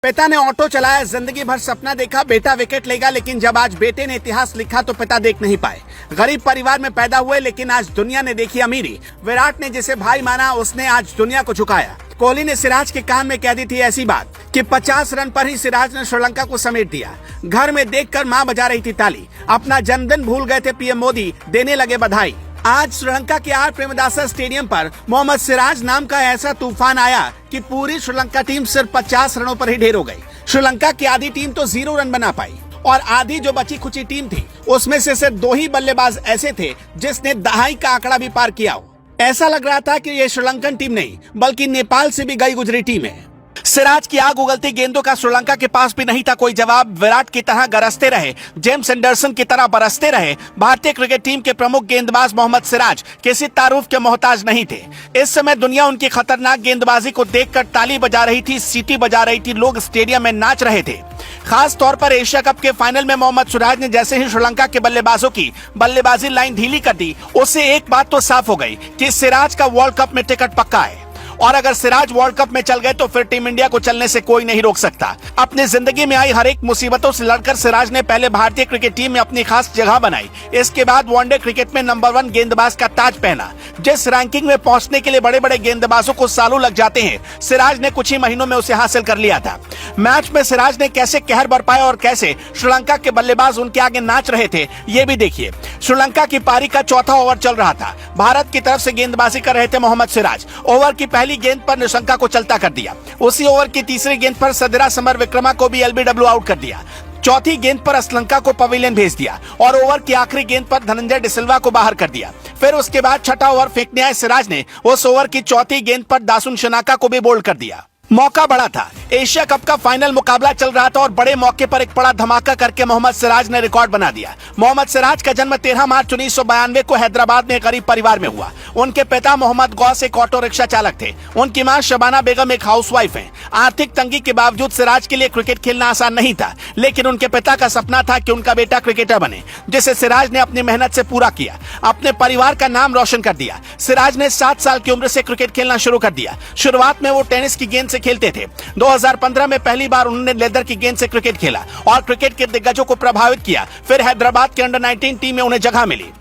पिता ने ऑटो चलाया, जिंदगी भर सपना देखा बेटा विकेट लेगा, लेकिन जब आज बेटे ने इतिहास लिखा तो पिता देख नहीं पाए। गरीब परिवार में पैदा हुए लेकिन आज दुनिया ने देखी अमीरी। विराट ने जिसे भाई माना उसने आज दुनिया को झुकाया। कोहली ने सिराज के कान में कह दी थी ऐसी बात कि 50 रन पर ही सिराज ने श्रीलंका को समेट दिया। घर में देखकर मां बजा रही थी ताली। अपना जन्मदिन भूल गए थे पीएम मोदी, देने लगे बधाई। आज श्रीलंका के आर प्रेमदासा स्टेडियम पर मोहम्मद सिराज नाम का ऐसा तूफान आया कि पूरी श्रीलंका टीम सिर्फ 50 रनों पर ही ढेर हो गई। श्रीलंका की आधी टीम तो 0 रन बना पाई और आधी जो बची खुची टीम थी उसमें से सिर्फ 2 ही बल्लेबाज ऐसे थे जिसने दहाई का आंकड़ा भी पार किया हो। ऐसा लग रहा था कि ये श्रीलंकन टीम नहीं बल्कि नेपाल से भी गई गुजरी टीम है। सिराज की आग उगलती गेंदों का श्रीलंका के पास भी नहीं था कोई जवाब। विराट की तरह गरजते रहे, जेम्स एंडरसन की तरह बरसते रहे। भारतीय क्रिकेट टीम के प्रमुख गेंदबाज मोहम्मद सिराज किसी तारुफ के मोहताज नहीं थे। इस समय दुनिया उनकी खतरनाक गेंदबाजी को देखकर ताली बजा रही थी, सीटी बजा रही थी, लोग स्टेडियम में नाच रहे थे। खास तौर पर एशिया कप के फाइनल में मोहम्मद सिराज ने जैसे ही श्रीलंका के बल्लेबाजों की बल्लेबाजी लाइन ढीली कर दी, उससे एक बात तो साफ हो गई कि सिराज का वर्ल्ड कप में टिकट पक्का है। और अगर सिराज वर्ल्ड कप में चल गए तो फिर टीम इंडिया को चलने से कोई नहीं रोक सकता। अपनी जिंदगी में आई हर एक मुसीबतों से लड़कर सिराज ने पहले भारतीय क्रिकेट टीम में अपनी खास जगह बनाई। इसके बाद वनडे क्रिकेट में नंबर 1 गेंदबाज का ताज पहना। जिस रैंकिंग में पहुंचने के लिए बड़े बड़े गेंदबाजों को सालों लग जाते हैं, सिराज ने कुछ ही महीनों में उसे हासिल कर लिया था। मैच में सिराज ने कैसे कहर बरपाया और कैसे श्रीलंका के बल्लेबाज उनके आगे नाच रहे थे, ये भी देखिए। श्रीलंका की पारी का चौथा ओवर चल रहा था। भारत की तरफ से गेंदबाजी कर रहे थे मोहम्मद सिराज। ओवर की पहली गेंद पर निशंका को चलता कर दिया। उसी ओवर की तीसरी गेंद पर सदरा समर विक्रमा को भी एलबीडब्ल्यू आउट कर दिया। चौथी गेंद पर श्रीलंका को पवेलियन भेज दिया और ओवर की आखिरी गेंद पर धनंजय डिसिल्वा को बाहर कर दिया। फिर उसके बाद छठा ओवर फेंकने आए सिराज ने उस ओवर की चौथी गेंद पर दासुन शनाका को भी बोल्ड कर दिया। मौका बड़ा था, एशिया कप का फाइनल मुकाबला चल रहा था और बड़े मौके पर एक बड़ा धमाका करके मोहम्मद सिराज ने रिकॉर्ड बना दिया। मोहम्मद सिराज का जन्म 13 मार्च 1992 को हैदराबाद में एक गरीब परिवार में हुआ। उनके पिता मोहम्मद गौस एक ऑटो रिक्शा चालक थे। उनकी मां शबाना बेगम एक हाउसवाइफ हैं। आर्थिक तंगी के बावजूद सिराज के लिए क्रिकेट खेलना आसान नहीं था, लेकिन उनके पिता का सपना था कि उनका बेटा क्रिकेटर बने, जिसे सिराज ने अपनी मेहनत से पूरा किया। अपने परिवार का नाम रोशन कर दिया। सिराज ने 7 साल की उम्र से क्रिकेट खेलना शुरू कर दिया। शुरुआत में वो टेनिस की गेंद से खेलते थे। 2015 में पहली बार उन्होंने लेदर की गेंद से क्रिकेट खेला और क्रिकेट के दिग्गजों को प्रभावित किया। फिर हैदराबाद के अंडर 19 टीम में उन्हें जगह मिली।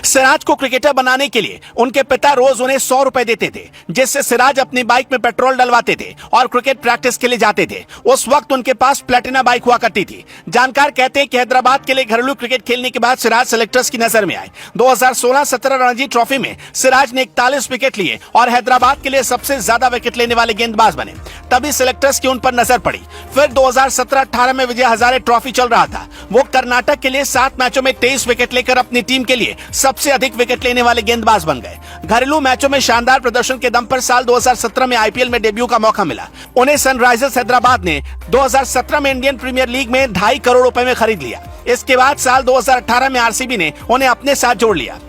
सिराज को क्रिकेटर बनाने के लिए उनके पिता रोज उन्हें 100 रुपए देते थे, जिससे सिराज अपनी बाइक में पेट्रोल डलवाते थे और क्रिकेट प्रैक्टिस के लिए जाते थे। उस वक्त उनके पास प्लेटिना बाइक हुआ करती थी। जानकार कहते हैं कि हैदराबाद के लिए घरेलू क्रिकेट खेलने के बाद सिराज सेलेक्टर्स की नजर में आए। 2016-17 रणजी ट्रॉफी में सिराज ने 41 विकेट लिए और हैदराबाद के लिए सबसे ज्यादा विकेट लेने वाले गेंदबाज बने। तभी सेलेक्टर्स की उन पर नजर पड़ी। फिर 2017-18 में विजय हजारे ट्रॉफी चल रहा था। वो कर्नाटक के लिए 7 मैचों में 23 विकेट लेकर अपनी टीम के लिए सबसे अधिक विकेट लेने वाले गेंदबाज बन गए। घरेलू मैचों में शानदार प्रदर्शन के दम पर साल 2017 में आईपीएल में डेब्यू का मौका मिला। उन्हें सनराइजर्स हैदराबाद ने 2017 में इंडियन प्रीमियर लीग में 2.5 करोड़ रुपए में खरीद लिया। इसके बाद साल 2018 में आरसीबी ने उन्हें अपने साथ जोड़ लिया।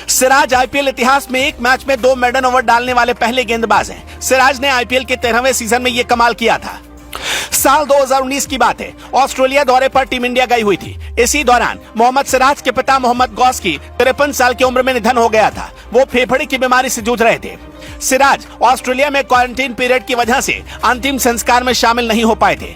सिराज आईपीएल इतिहास में एक मैच में 2 मेडन ओवर डालने वाले पहले गेंदबाज हैं। सिराज ने आईपीएल के 13वें सीजन में ये कमाल किया था। साल 2019 की बात है। ऑस्ट्रेलिया दौरे पर टीम इंडिया गई हुई थी। इसी दौरान मोहम्मद सिराज के पिता मोहम्मद गौस की 53 साल की उम्र में निधन हो गया था। वो फेफड़े की बीमारी से जूझ रहे थे। सिराज ऑस्ट्रेलिया में क्वारंटीन पीरियड की वजह से अंतिम संस्कार में शामिल नहीं हो पाए थे।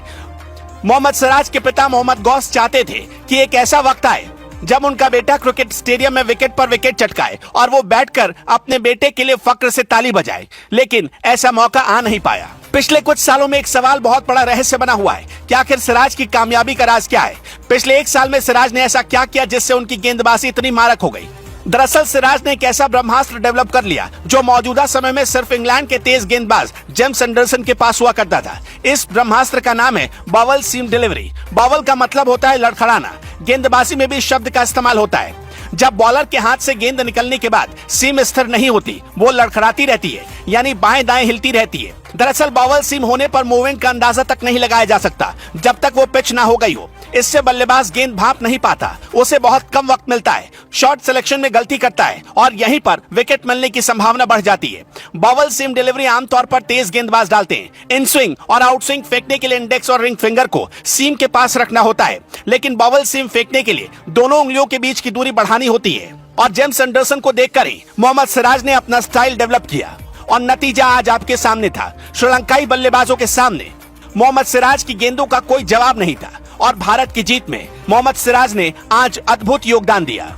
मोहम्मद सिराज के पिता मोहम्मद गौस चाहते थे कि एक ऐसा वक्त आए जब उनका बेटा क्रिकेट स्टेडियम में विकेट पर विकेट चटकाए और वो बैठकर अपने बेटे के लिए फक्र से ताली बजाए, लेकिन ऐसा मौका आ नहीं पाया। पिछले कुछ सालों में एक सवाल बहुत बड़ा रहस्य बना हुआ है कि आखिर सिराज की कामयाबी का राज क्या है। पिछले 1 साल में सिराज ने ऐसा क्या किया जिससे उनकी गेंदबाजी इतनी मारक हो गई। दरअसल सिराज ने एक ऐसा ब्रह्मास्त्र डेवलप कर लिया जो मौजूदा समय में सिर्फ इंग्लैंड के तेज गेंदबाज जेम्स एंडरसन के पास हुआ करता था। इस ब्रह्मास्त्र का नाम है बावल सीम डिलीवरी। बावल का मतलब होता है लड़खड़ाना। गेंदबाजी में भी इस शब्द का इस्तेमाल होता है। जब बॉलर के हाथ से गेंद निकलने के बाद सीम स्थिर नहीं होती, वो लड़खड़ाती रहती है, यानी बाएं दाएं हिलती रहती है। दरअसल बावल सीम होने पर मूवमेंट का अंदाजा तक नहीं लगाया जा सकता जब तक वो पिच ना हो गई हो। इससे बल्लेबाज गेंद भांप नहीं पाता, उसे बहुत कम वक्त मिलता है, शॉट सिलेक्शन में गलती करता है और यहीं पर विकेट मिलने की संभावना बढ़ जाती है। बावल सीम डिलीवरी आमतौर पर तेज गेंदबाज डालते हैं। इन स्विंग और आउट स्विंग फेंकने के लिए इंडेक्स और रिंग फिंगर को सीम के पास रखना होता है, लेकिन बावल सीम फेंकने के लिए दोनों उंगलियों के बीच की दूरी बढ़ानी होती है। और जेम्स एंडरसन को देखकर ही मोहम्मद सिराज ने अपना स्टाइल डेवलप किया और नतीजा आज आपके सामने था। श्रीलंकाई बल्लेबाजों के सामने मोहम्मद सिराज की गेंदों का कोई जवाब नहीं था और भारत की जीत में मोहम्मद सिराज ने आज अद्भुत योगदान दिया।